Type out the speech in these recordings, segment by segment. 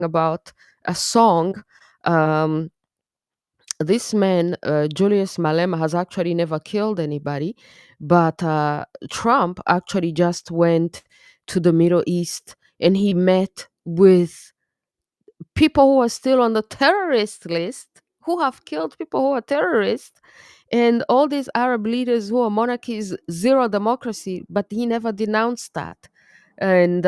about a song. Um, this man, Julius Malema, has actually never killed anybody, but Trump actually just went to the Middle East and he met with people who are still on the terrorist list, who have killed people who are terrorists, and all these Arab leaders who are monarchies, zero democracy, but he never denounced that. And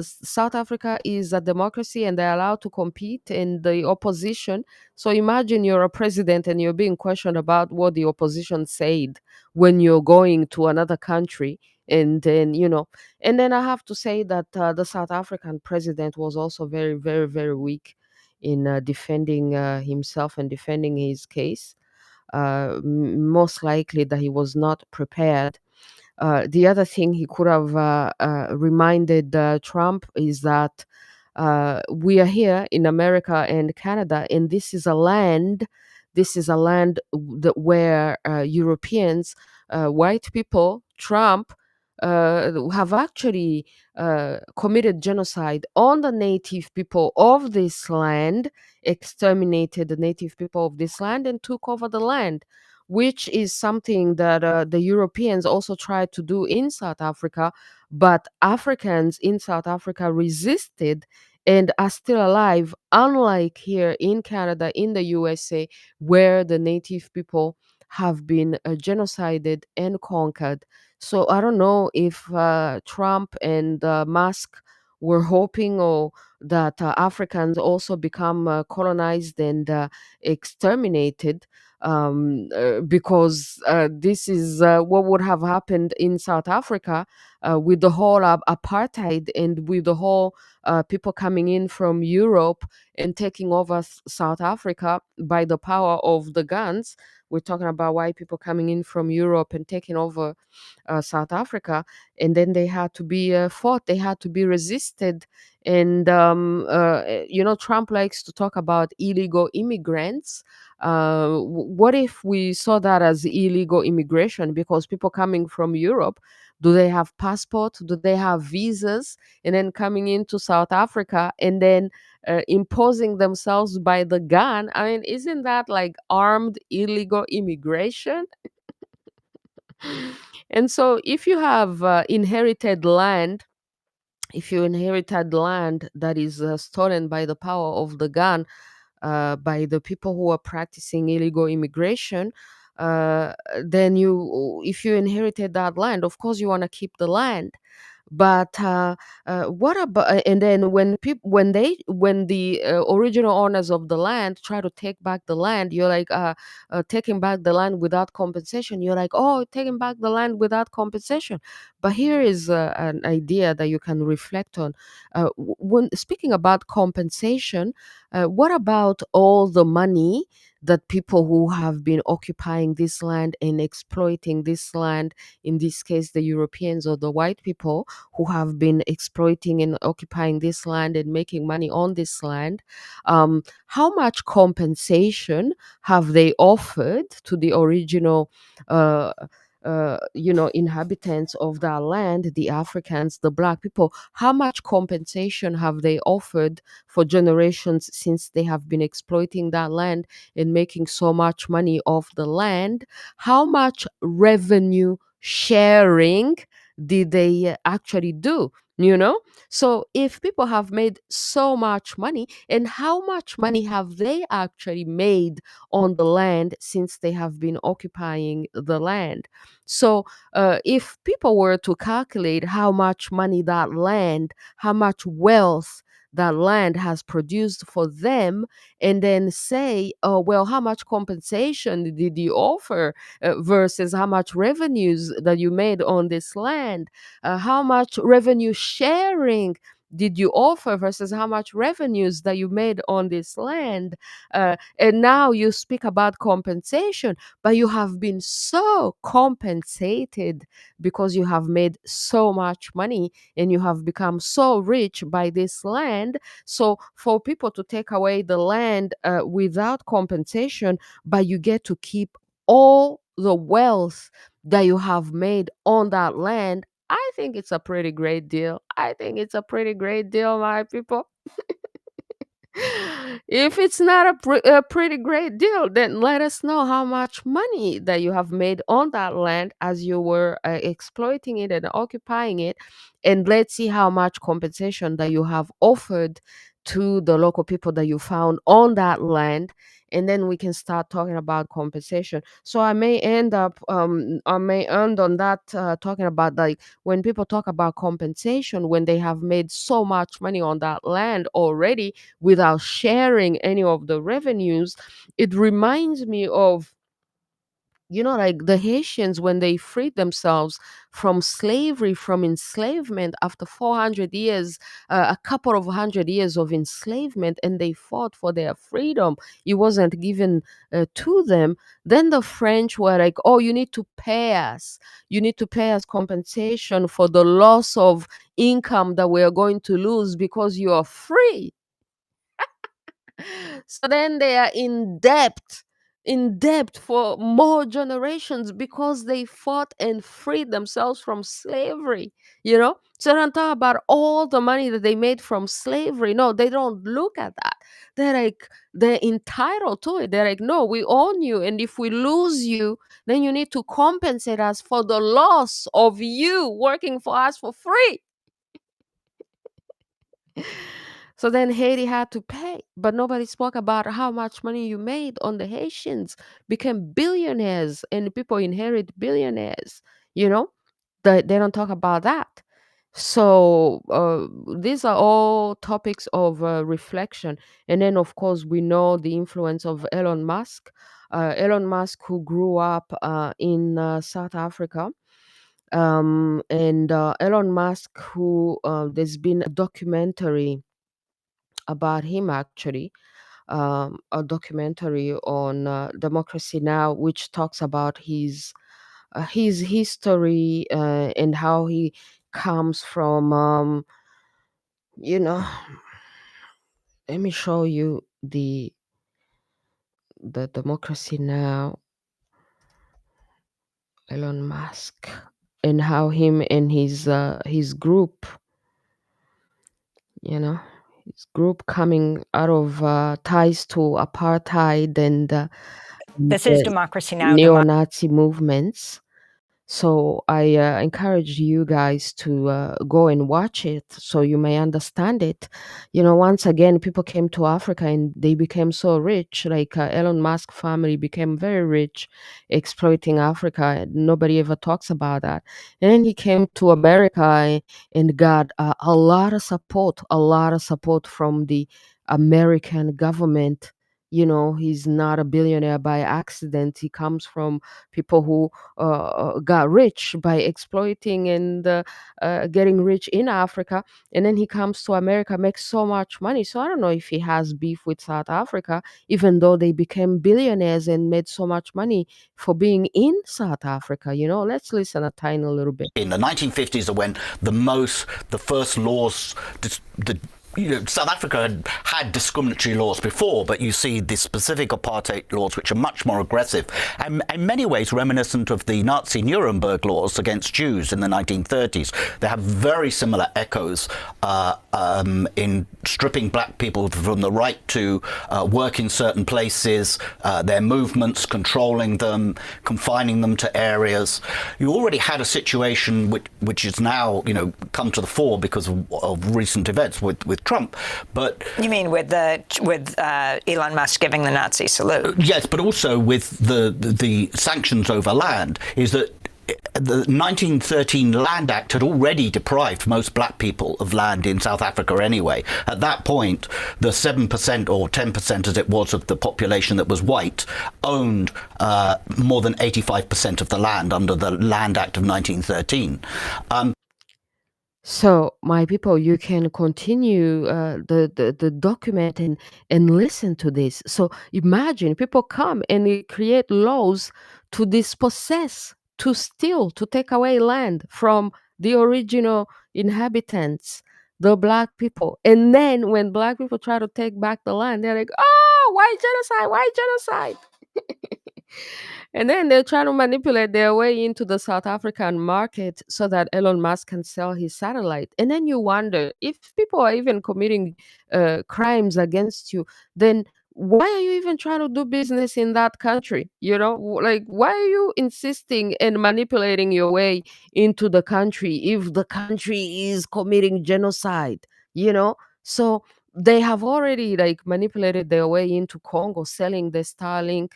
South Africa is a democracy and they're allowed to compete in the opposition. So imagine you're a president and you're being questioned about what the opposition said when you're going to another country. And then, and then I have to say that the South African president was also very, very, very weak in defending himself and defending his case. Most likely that he was not prepared. The other thing he could have reminded Trump is that we are here in America and Canada, and this is a land. This is a land where Europeans, white people, Trump, have actually committed genocide on the native people of this land, exterminated the native people of this land, and took over the land, which is something that the Europeans also tried to do in South Africa, but Africans in South Africa resisted and are still alive, unlike here in Canada, in the USA, where the native people have been genocided and conquered. So I don't know if Trump and Musk were hoping or that Africans also become colonized and exterminated, because this is what would have happened in South Africa with the whole apartheid and with the whole people coming in from Europe and taking over South Africa by the power of the guns. We're talking about white people coming in from Europe and taking over South Africa, and then they had to be fought, they had to be resisted. And Trump likes to talk about illegal immigrants. What if we saw that as illegal immigration? Because people coming from Europe, do they have passport? Do they have visas? And then coming into South Africa and then imposing themselves by the gun. I mean, isn't that like armed illegal immigration? And so, if you have inherited land, if you inherited land that is stolen by the power of the gun, by the people who are practicing illegal immigration, then if you inherited that land, of course you want to keep the land. But what about, and then when people when the original owners of the land try to take back the land, you're like, taking back the land without compensation. You're like, oh, taking back the land without compensation. But here is an idea that you can reflect on. When speaking about compensation, what about all the money that people who have been occupying this land and exploiting this land, in this case the Europeans or the white people who have been exploiting and occupying this land and making money on this land, how much compensation have they offered to the original uh, inhabitants of that land, the Africans, the black people? How much compensation have they offered for generations since they have been exploiting that land and making so much money off the land? How much revenue sharing did they actually do? So if people have made so much money, and how much money have they actually made on the land since they have been occupying the land? So if people were to calculate how much money that land, how much wealth that land has produced for them, and then say, oh, well, how much compensation did you offer versus how much revenues that you made on this land? How much revenue sharing did you offer versus how much revenues that you made on this land? And now you speak about compensation, but you have been so compensated because you have made so much money and you have become so rich by this land. So for people to take away the land without compensation, but you get to keep all the wealth that you have made on that land, I think it's a pretty great deal. I think it's a pretty great deal, my people. If it's not a pretty great deal, then let us know how much money that you have made on that land as you were exploiting it and occupying it. And let's see how much compensation that you have offered to the local people that you found on that land. And then we can start talking about compensation. So I may end on that, talking about, like, when people talk about compensation, when they have made so much money on that land already without sharing any of the revenues. It reminds me of, like the Haitians when they freed themselves from slavery, from enslavement after 400 years, a couple of hundred years of enslavement, and they fought for their freedom. It wasn't given to them. Then the French were like, oh, you need to pay us. You need to pay us compensation for the loss of income that we are going to lose because you are free. So then they are in debt for more generations because they fought and freed themselves from slavery. So don't talk about all the money that they made from slavery. No, they don't look at that. They're entitled to it. They're like, no, we own you, and if we lose you, then you need to compensate us for the loss of you working for us for free. So then Haiti had to pay, but nobody spoke about how much money you made on the Haitians. Became billionaires, and people inherit billionaires. You know, they don't talk about that. So these are all topics of reflection. And then, of course, we know the influence of Elon Musk. Elon Musk, who grew up in South Africa. And Elon Musk, who there's been a documentary about him, actually, a documentary on Democracy Now, which talks about his history, and how he comes from. You know, let me show you the Democracy Now, Elon Musk, and how him and his group, you know, his group coming out of ties to apartheid and This is the Democracy Now. neo-Nazi movements. So I encourage you guys to go and watch it so you may understand it. Once again, people came to Africa and they became so rich. Like Elon Musk family became very rich, exploiting Africa. And nobody ever talks about that. And then he came to America and got a lot of support from the American government. He's not a billionaire by accident. He comes from people who got rich by exploiting and getting rich in Africa. And then he comes to America, makes so much money. So I don't know if he has beef with South Africa, even though they became billionaires and made so much money for being in South Africa. Let's listen a tiny little bit. In the 1950s are when the first laws, South Africa had discriminatory laws before, but you see the specific apartheid laws, which are much more aggressive, and in many ways reminiscent of the Nazi Nuremberg laws against Jews in the 1930s. They have very similar echoes in stripping black people from the right to work in certain places, their movements, controlling them, confining them to areas. You already had a situation which is now, come to the fore because of recent events with Trump. But you mean with Elon Musk giving the Nazi salute? Yes, but also with the sanctions over land, is that the 1913 Land Act had already deprived most black people of land in South Africa anyway. At that point, the 7% or 10% as it was of the population that was white owned more than 85% of the land under the Land Act of 1913. So, my people, you can continue the document and listen to this. So, imagine people come and they create laws to dispossess, to steal, to take away land from the original inhabitants, the black people. And then when black people try to take back the land, they're like, oh, why genocide? Why genocide? And then they're trying to manipulate their way into the South African market so that Elon Musk can sell his satellite. And then you wonder, if people are even committing crimes against you, then why are you even trying to do business in that country? Like, why are you insisting and manipulating your way into the country if the country is committing genocide? You know, so they have already like manipulated their way into Congo, selling the Starlink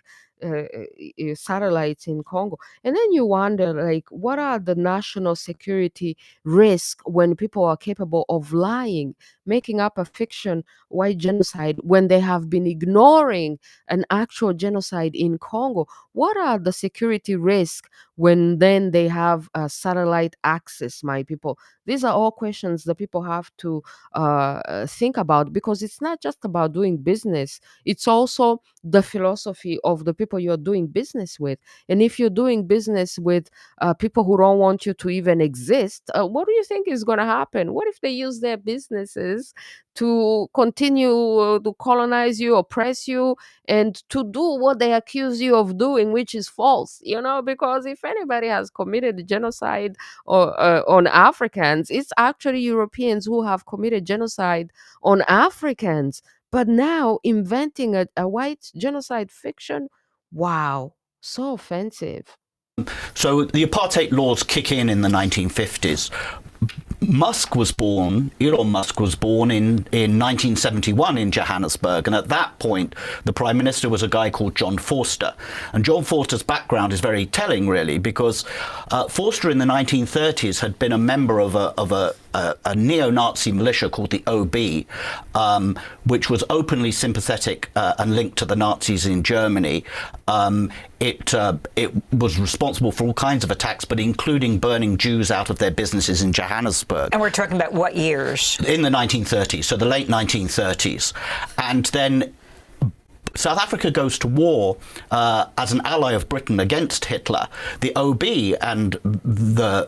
satellites in Congo. And then you wonder, like, what are the national security risks when people are capable of lying, making up a fiction white genocide when they have been ignoring an actual genocide in Congo? What are the security risks when then they have satellite access, my people? These are all questions that people have to think about, because it's not just about doing business, it's also the philosophy of the people you're doing business with. And if you're doing business with people who don't want you to even exist, what do you think is going to happen? What if they use their businesses to continue to colonize you, oppress you, and to do what they accuse you of doing, which is false? Because if anybody has committed genocide on Africans, it's actually Europeans who have committed genocide on Africans. But now inventing a white genocide fiction, wow, so offensive. So the apartheid laws kick in the 1950s. Elon Musk was born in 1971 in Johannesburg. And at that point, the prime minister was a guy called John Vorster. And John Vorster's background is very telling, really, because Vorster in the 1930s had been a member of a neo-Nazi militia called the OB, which was openly sympathetic and linked to the Nazis in Germany. It was responsible for all kinds of attacks, but including burning Jews out of their businesses in Johannesburg. And we're talking about what years? In the 1930s, so the late 1930s. And then South Africa goes to war as an ally of Britain against Hitler. The OB and the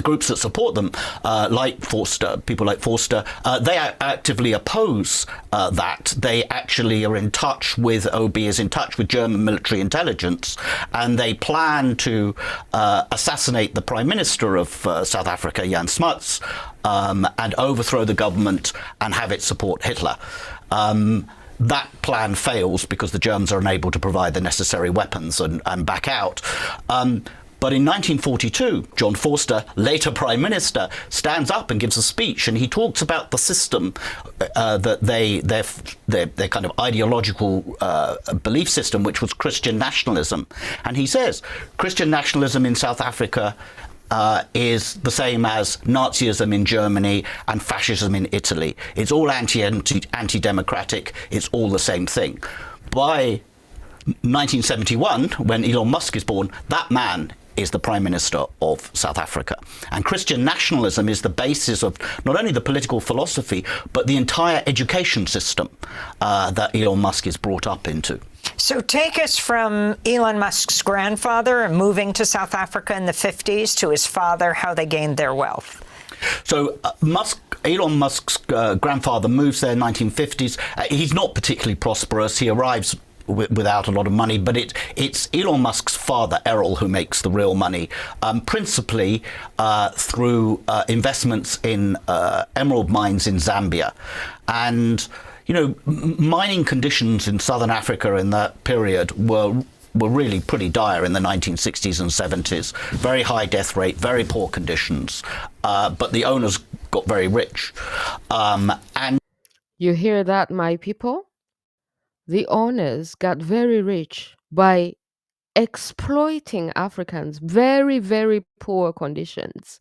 groups that support them, like Vorster, people like Vorster, they actively oppose that. They actually are in touch with, OB is in touch with German military intelligence, and they plan to assassinate the Prime Minister of South Africa, Jan Smuts, and overthrow the government and have it support Hitler. That plan fails because the Germans are unable to provide the necessary weapons and back out. But in 1942, John Vorster, later Prime Minister, stands up and gives a speech, and he talks about the system that their kind of ideological belief system, which was Christian nationalism. And he says, Christian nationalism in South Africa is the same as Nazism in Germany and fascism in Italy. It's all anti-democratic. It's all the same thing. By 1971, when Elon Musk is born, that man is the Prime Minister of South Africa. And Christian nationalism is the basis of not only the political philosophy, but the entire education system that Elon Musk is brought up into. So take us from Elon Musk's grandfather moving to South Africa in the 50s to his father, how they gained their wealth. So Elon Musk's grandfather moves there in the 1950s. He's not particularly prosperous. He arrives without a lot of money, but it's Elon Musk's father, Errol, who makes the real money, principally through investments in emerald mines in Zambia. And, mining conditions in southern Africa in that period were really pretty dire in the 1960s and 70s. Very high death rate, very poor conditions, but the owners got very rich. And you hear that, my people? The owners got very rich by exploiting Africans, very, very poor conditions,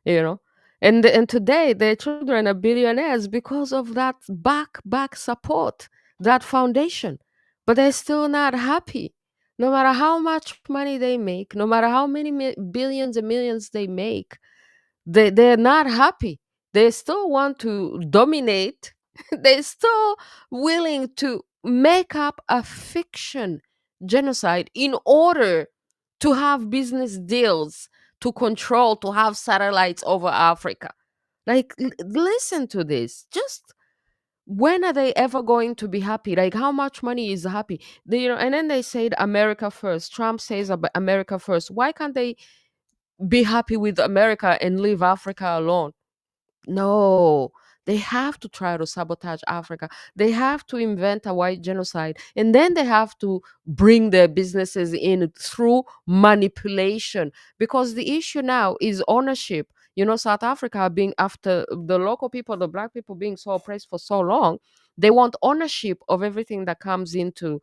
And today their children are billionaires because of that back support, that foundation. But they're still not happy. No matter how much money they make, no matter how many billions and millions they make, they're not happy. They still want to dominate. They're still willing to make up a fiction genocide in order to have business deals, to control, to have satellites over Africa. Like, listen to this. Just when are they ever going to be happy? Like, how much money is happy? And then they said America first. Trump says America first. Why can't they be happy with America and leave Africa alone? No, they have to try to sabotage Africa. They have to invent a white genocide. And then they have to bring their businesses in through manipulation. Because the issue now is ownership. South Africa being, after the local people, the black people being so oppressed for so long, they want ownership of everything that comes into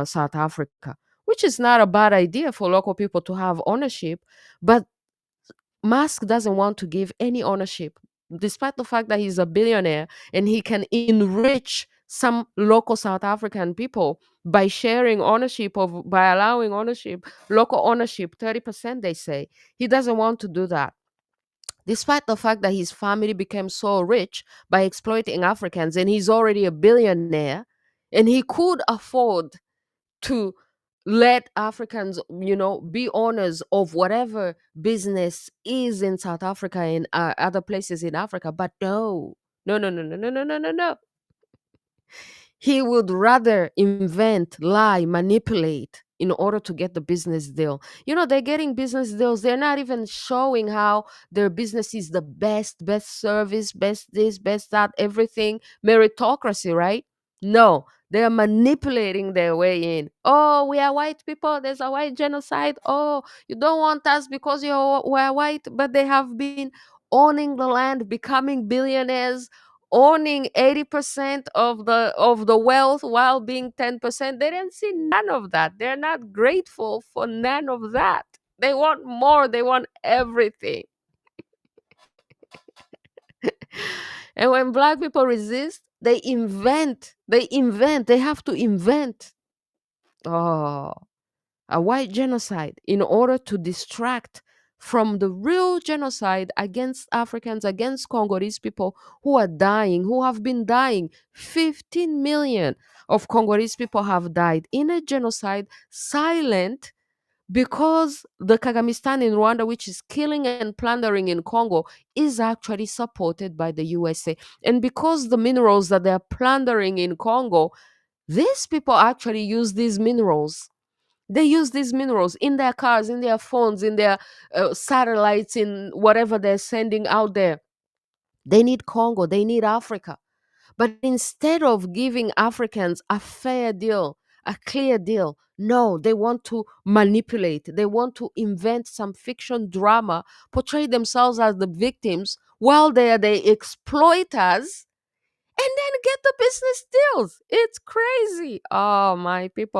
South Africa, which is not a bad idea for local people to have ownership. But Musk doesn't want to give any ownership, despite the fact that he's a billionaire and he can enrich some local South African people by sharing ownership by allowing ownership, local ownership, 30%, they say. He doesn't want to do that. Despite the fact that his family became so rich by exploiting Africans, and he's already a billionaire, and he could afford to let Africans, be owners of whatever business is in South Africa and other places in Africa. But no, no, no, no, no, no, no, no, no, no. He would rather invent, lie, manipulate in order to get the business deal. They're getting business deals. They're not even showing how their business is the best service, best this, best that, everything. Meritocracy, right? No, they're manipulating their way in. Oh, we are white people. There's a white genocide. Oh, you don't want us because we're white, but they have been owning the land, becoming billionaires, owning 80% of the wealth while being 10%. They didn't see none of that. They're not grateful for none of that. They want more. They want everything. And when black people resist, they invent. They have to invent. Oh, a white genocide in order to distract from the real genocide against Africans, against Congolese people who are dying, who have been dying. 15 million of Congolese people have died in a genocide, silent, because the Kagamistan in Rwanda, which is killing and plundering in Congo, is actually supported by the USA. And because the minerals that they're plundering in Congo, these people actually use these minerals. They use these minerals in their cars, in their phones, in their satellites, in whatever they're sending out there. They need Congo, they need Africa. But instead of giving Africans a fair deal, a clear deal, no, they want to manipulate. They want to invent some fiction drama, portray themselves as the victims while they are the exploiters, and then get the business deals. It's crazy. Oh, my people.